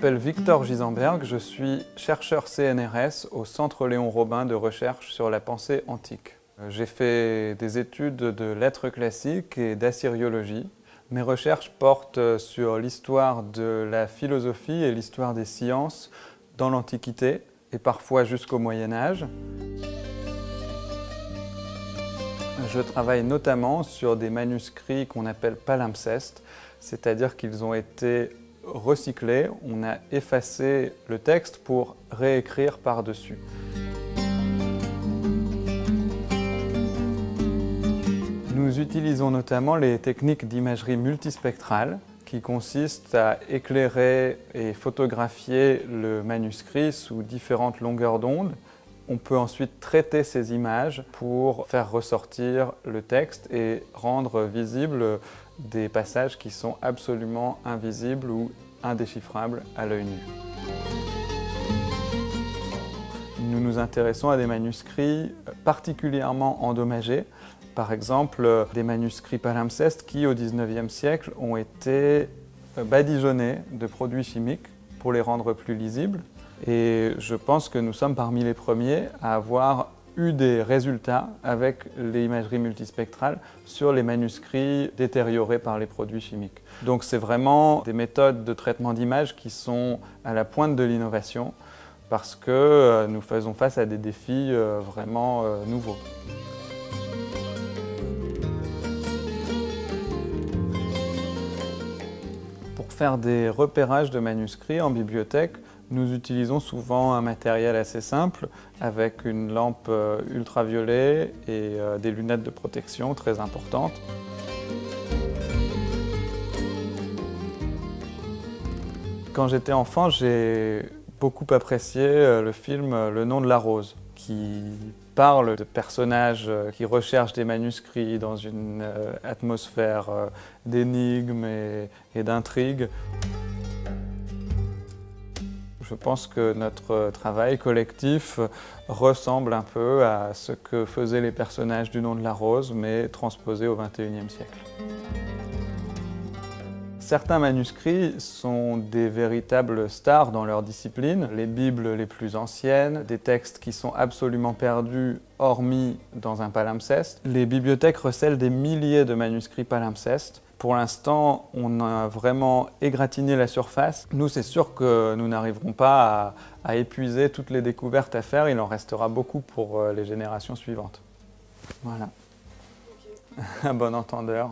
m'appelle Victor Gisenberg, je suis chercheur CNRS au Centre Léon Robin de recherche sur la pensée antique. J'ai fait des études de lettres classiques et d'assyriologie. Mes recherches portent sur l'histoire de la philosophie et l'histoire des sciences dans l'Antiquité et parfois jusqu'au Moyen-Âge. Je travaille notamment sur des manuscrits qu'on appelle palimpsestes, c'est-à-dire qu'ils ont été recyclés, on a effacé le texte pour réécrire par-dessus. Nous utilisons notamment les techniques d'imagerie multispectrale qui consistent à éclairer et photographier le manuscrit sous différentes longueurs d'onde. On peut ensuite traiter ces images pour faire ressortir le texte et rendre visibles des passages qui sont absolument invisibles ou indéchiffrables à l'œil nu. Nous nous intéressons à des manuscrits particulièrement endommagés. Par exemple, des manuscrits palimpsestes qui, au XIXe siècle, ont été badigeonnés de produits chimiques pour les rendre plus lisibles. Et je pense que nous sommes parmi les premiers à avoir eu des résultats avec l'imagerie multispectrale sur les manuscrits détériorés par les produits chimiques. Donc c'est vraiment des méthodes de traitement d'images qui sont à la pointe de l'innovation parce que nous faisons face à des défis vraiment nouveaux. Pour faire des repérages de manuscrits en bibliothèque, nous utilisons souvent un matériel assez simple avec une lampe ultraviolet et des lunettes de protection très importantes. Quand j'étais enfant, j'ai beaucoup apprécié le film Le nom de la rose, qui parle de personnages qui recherchent des manuscrits dans une atmosphère d'énigmes et d'intrigues. Je pense que notre travail collectif ressemble un peu à ce que faisaient les personnages du Nom de la Rose, mais transposés au XXIe siècle. Certains manuscrits sont des véritables stars dans leur discipline, les Bibles les plus anciennes, des textes qui sont absolument perdus, hormis dans un palimpseste. Les bibliothèques recèlent des milliers de manuscrits palimpsestes. Pour l'instant, on a vraiment égratigné la surface. Nous, c'est sûr que nous n'arriverons pas à épuiser toutes les découvertes à faire. Il en restera beaucoup pour les générations suivantes. Voilà. Okay. À bon entendeur.